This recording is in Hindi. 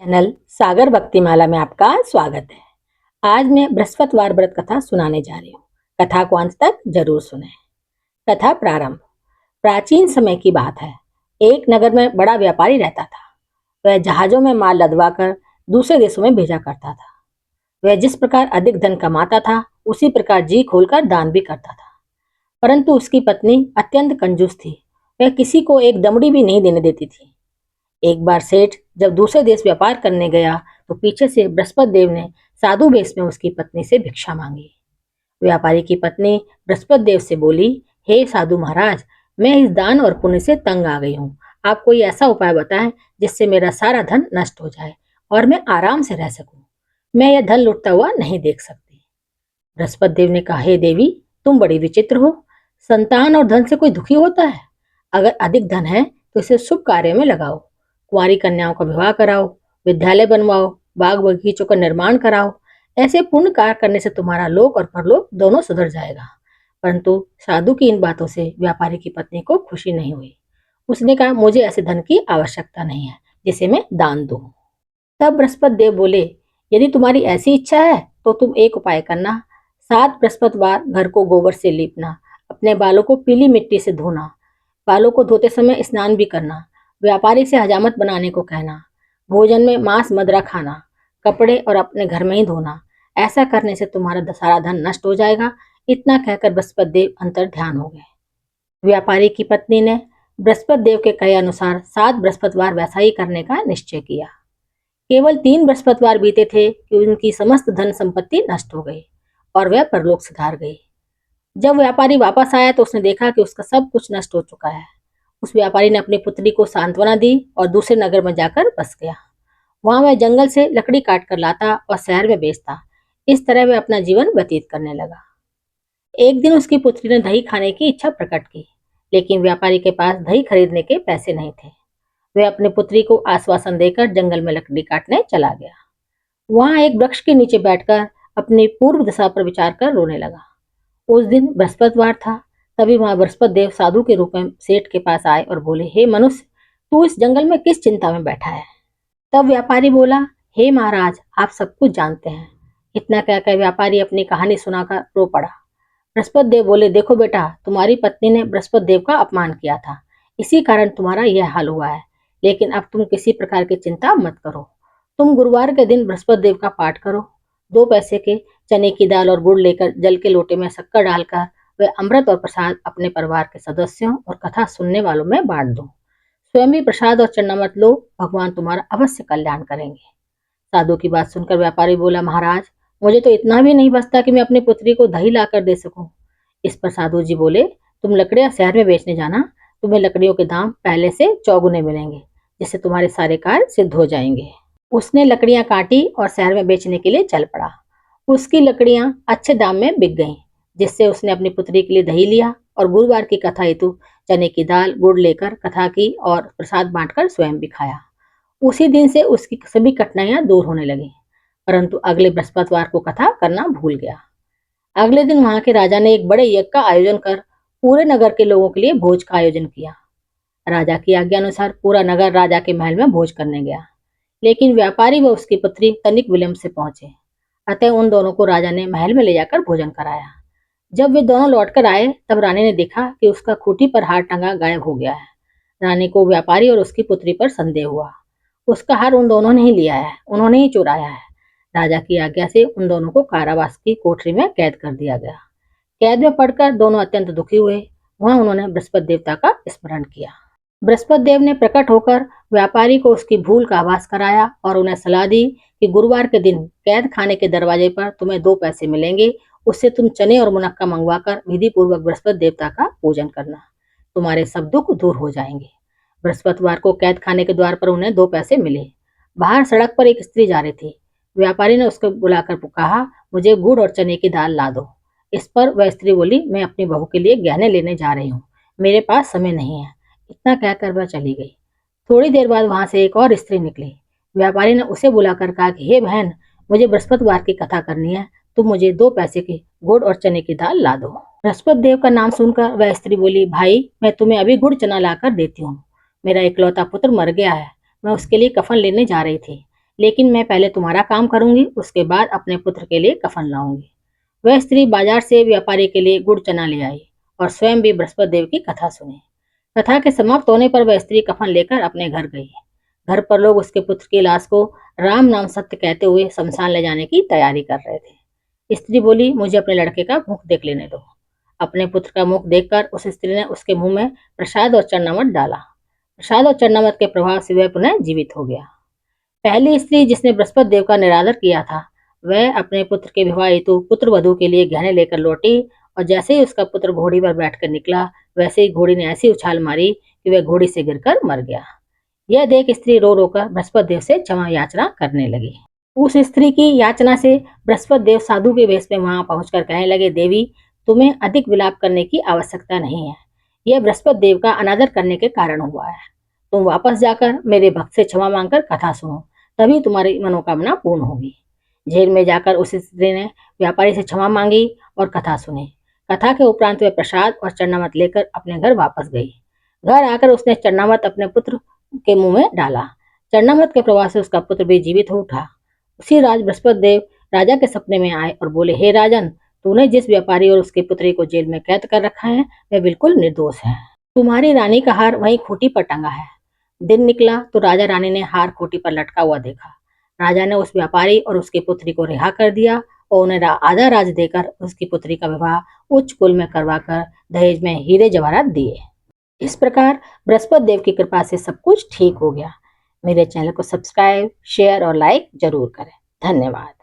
चैनल सागर भक्तिमाला में आपका स्वागत है। आज मैं बृहस्पतिवार व्रत कथा सुनाने जा रही हूँ। कथा को अंत तक जरूर सुने। कथा प्रारंभ। प्राचीन समय की बात है। एक नगर में बड़ा व्यापारी रहता था। वह जहाजों में माल लदवा कर दूसरे देशों में भेजा करता था। वह जिस प्रकार अधिक धन कमाता था, उसी प्रकार जी खोलकर दान भी करता था। परंतु उसकी पत्नी अत्यंत कंजूस थी। वह किसी को एक दमड़ी भी नहीं देने देती थी। एक बार सेठ जब दूसरे देश व्यापार करने गया तो पीछे से बृहस्पति देव ने साधु वेश में उसकी पत्नी से भिक्षा मांगी। व्यापारी की पत्नी बृहस्पति देव से बोली, हे साधु महाराज, मैं इस दान और पुण्य से तंग आ गई हूँ। आप कोई ऐसा उपाय बताएं जिससे मेरा सारा धन नष्ट हो जाए और मैं आराम से रह सकूं। मैं यह धन लुटता हुआ नहीं देख सकती। बृहस्पति देव ने कहा, हे देवी, तुम बड़ी विचित्र हो। संतान और धन से कोई दुखी होता है? अगर अधिक धन है तो इसे शुभ कार्य में लगाओ। कुंवारी कन्याओं का विवाह कराओ, विद्यालय बनवाओ, बाग बगीचों का निर्माण कराओ। ऐसे पुण्य कार्य करने से तुम्हारा लोक और परलोक दोनों सुधर जाएगा। परंतु साधु की इन बातों से व्यापारी की पत्नी को खुशी नहीं हुई। उसने कहा, मुझे ऐसे धन की आवश्यकता नहीं है जिसे मैं दान दूं। तब बृहस्पति देव बोले, यदि तुम्हारी ऐसी इच्छा है तो तुम एक उपाय करना। 7 बृहस्पतिवार घर को गोबर से लीपना, अपने बालों को पीली मिट्टी से धोना, बालों को धोते समय स्नान भी करना, व्यापारी से हजामत बनाने को कहना, भोजन में मांस मदिरा खाना, कपड़े और अपने घर में ही धोना। ऐसा करने से तुम्हारा सारा धन नष्ट हो जाएगा। इतना कहकर बृहस्पति देव अंतर ध्यान हो गए। व्यापारी की पत्नी ने बृहस्पति देव के कहे अनुसार 7 बृहस्पतिवार वैसा ही करने का निश्चय किया। केवल 3 बृहस्पतिवार बीते थे कि उनकी समस्त धन संपत्ति नष्ट हो गई और वह परलोक सिधार गई। जब व्यापारी वापस आया तो उसने देखा कि उसका सब कुछ नष्ट हो चुका है। उस व्यापारी ने अपनी पुत्री को सांत्वना दी और दूसरे नगर में जाकर बस गया। वहां वह जंगल से लकड़ी काट कर लाता और शहर में बेचता। इस तरह वह अपना जीवन व्यतीत करने लगा। एक दिन उसकी पुत्री ने दही खाने की इच्छा प्रकट की, लेकिन व्यापारी के पास दही खरीदने के पैसे नहीं थे। वह अपनी पुत्री को आश्वासन देकर जंगल में लकड़ी काटने चला गया। वहां एक वृक्ष के नीचे बैठकर अपनी पूर्व दशा पर विचार कर रोने लगा। उस दिन बृहस्पतिवार था। तभी वहां बृहस्पति देव साधु के रूप में सेठ के पास आए और बोले, हे मनुष्य, तू इस जंगल में किस चिंता में बैठा है? तब व्यापारी बोला, हे महाराज, आप सब कुछ जानते हैं। इतना कहकर व्यापारी अपनी कहानी सुनाकर रो पड़ा। बृहस्पति देव बोले, देखो बेटा, तुम्हारी पत्नी ने बृहस्पति देव का अपमान किया था, इसी कारण तुम्हारा यह हाल हुआ है। लेकिन अब तुम किसी प्रकार की चिंता मत करो। तुम गुरुवार के दिन बृहस्पति देव का पाठ करो। 2 पैसे के चने की दाल और गुड़ लेकर जल के लोटे में शक्कर डालकर वह अमृत और प्रसाद अपने परिवार के सदस्यों और कथा सुनने वालों में बांट दो। स्वयं भी प्रसाद और चन्नामृत लो, भगवान तुम्हारा अवश्य कल्याण करेंगे। साधु की बात सुनकर व्यापारी बोला, महाराज, मुझे तो इतना भी नहीं बचता कि मैं अपनी पुत्री को दही लाकर दे सकूं। इस पर साधु जी बोले, तुम लकड़ियां शहर में बेचने जाना। तुम्हें लकड़ियों के दाम पहले से चौगुने मिलेंगे, जिससे तुम्हारे सारे कार्य सिद्ध हो जाएंगे। उसने लकड़ियां काटी और शहर में बेचने के लिए चल पड़ा। उसकी लकड़ियां अच्छे दाम में बिक गईं, जिससे उसने अपनी पुत्री के लिए दही लिया और गुरुवार की कथा हेतु चने की दाल गुड़ लेकर कथा की और प्रसाद बांटकर स्वयं भी खाया। उसी दिन से उसकी सभी कठिनाइयां दूर होने लगी। परंतु अगले बृहस्पतिवार को कथा करना भूल गया। अगले दिन वहां के राजा ने एक बड़े यज्ञ का आयोजन कर पूरे नगर के लोगों के लिए भोज का आयोजन किया। राजा की आज्ञा अनुसार पूरा नगर राजा के महल में भोज करने गया, लेकिन व्यापारी व उसकी पुत्री तनिक विलंब से पहुंचे। अतः उन दोनों को राजा ने महल में ले जाकर भोजन कराया। जब वे दोनों लौटकर आए तब रानी ने देखा कि उसका खूंटी पर हार टंगा गायब हो गया है। रानी को व्यापारी और उसकी पुत्री पर संदेह हुआ। उसका हार उन दोनों ने ही लिया है, उन्होंने ही चुराया है। राजा की आज्ञा से उन दोनों को कारावास की कोठरी में कैद कर दिया गया। कैद में पड़कर दोनों अत्यंत दुखी हुए। वहां उन्होंने बृहस्पति देवता का स्मरण किया। बृहस्पति देव ने प्रकट होकर व्यापारी को उसकी भूल का आभास कराया और उन्हें सलाह दी कि गुरुवार के दिन कैद खाने के दरवाजे पर तुम्हें 2 पैसे मिलेंगे। उससे तुम चने और मुनक्का मंगवाकर विधि पूर्वक बृहस्पति देवता का पूजन करना। तुम्हारे सब दुख दूर हो जाएंगे। बृहस्पतिवार को कैद खाने के द्वार पर उन्हें 2 पैसे मिले। बाहर सड़क पर एक स्त्री जा रही थी। व्यापारी ने उसको बुलाकर कहा, मुझे गुड़ और चने की दाल ला दो। इस पर वह स्त्री बोली, मैं अपनी बहू के लिए गहने लेने जा रही हूँ, मेरे पास समय नहीं है। इतना कहकर वह चली गई। थोड़ी देर बाद वहां से एक और स्त्री निकली। व्यापारी ने उसे बुलाकर कहा कि हे बहन, मुझे बृहस्पतिवार की कथा करनी है, तुम मुझे 2 पैसे की गुड़ और चने की दाल ला दो। बृहस्पति देव का नाम सुनकर वह स्त्री बोली, भाई, मैं तुम्हें अभी गुड़ चना लाकर देती हूँ। मेरा इकलौता पुत्र मर गया है, मैं उसके लिए कफन लेने जा रही थी। लेकिन मैं पहले तुम्हारा काम करूंगी, उसके बाद अपने पुत्र के लिए कफन लाऊंगी। वह स्त्री बाजार से व्यापारी के लिए गुड़ चना ले आई और स्वयं भी बृहस्पति देव की कथा सुनी। कथा के समाप्त होने पर वह स्त्री कफन लेकर अपने घर गई। घर पर लोग उसके पुत्र की लाश को राम नाम सत्य कहते हुए शमशान ले जाने की तैयारी कर रहे थे। स्त्री बोली, मुझे अपने लड़के का मुख देख लेने दो। अपने पुत्र का मुख देखकर उस स्त्री ने उसके मुंह में प्रसाद और चरणामृत डाला। प्रसाद और चरणामृत के प्रभाव से वह पुनः जीवित हो गया। पहली स्त्री जिसने बृहस्पति देव का निरादर किया था, वह अपने पुत्र के विवाह हेतु पुत्र वधू के लिए गहने लेकर लौटी और जैसे ही उसका पुत्र घोड़ी पर बैठकर निकला, वैसे ही घोड़ी ने ऐसी उछाल मारी कि वह घोड़ी से गिरकर मर गया। यह देख स्त्री रो रोकर बृहस्पति देव से क्षमा याचना करने लगी। उस स्त्री की याचना से बृहस्पति देव साधु के वेश में वहां पहुंचकर कहने लगे, देवी, तुम्हें अधिक विलाप करने की आवश्यकता नहीं है। यह बृहस्पति देव का अनादर करने के कारण हुआ है। तुम वापस जाकर मेरे भक्त से क्षमा मांगकर कथा सुनो, तभी तुम्हारी मनोकामना पूर्ण होगी। जेल में जाकर उस स्त्री ने व्यापारी से क्षमा मांगी और कथा सुनी। कथा के उपरांत वह प्रसाद और चरणामृत लेकर अपने घर वापस गई। घर आकर उसने चरणामृत अपने पुत्र के मुंह में डाला। चरणामृत के प्रभाव से उसका पुत्र भी जीवित हो उठा। उसी रात बृहस्पति देव राजा के सपने में आए और बोले, हे राजन, तूने जिस व्यापारी और उसकी पुत्री को जेल में कैद कर रखा है, वह बिल्कुल निर्दोष है। तुम्हारी रानी का हार वहीं खूंटी पर टंगा है। दिन निकला तो राजा रानी ने हार खूंटी पर लटका हुआ देखा। राजा ने उस व्यापारी और उसकी पुत्री को रिहा कर दिया और उन्हें आधा राज देकर उसकी पुत्री का विवाह उच्च कुल में करवाकर दहेज में हीरे जवाहरात दिए। इस प्रकार बृहस्पति देव की कृपा से सब कुछ ठीक हो गया। मेरे चैनल को सब्सक्राइब, शेयर और लाइक जरूर करें। धन्यवाद।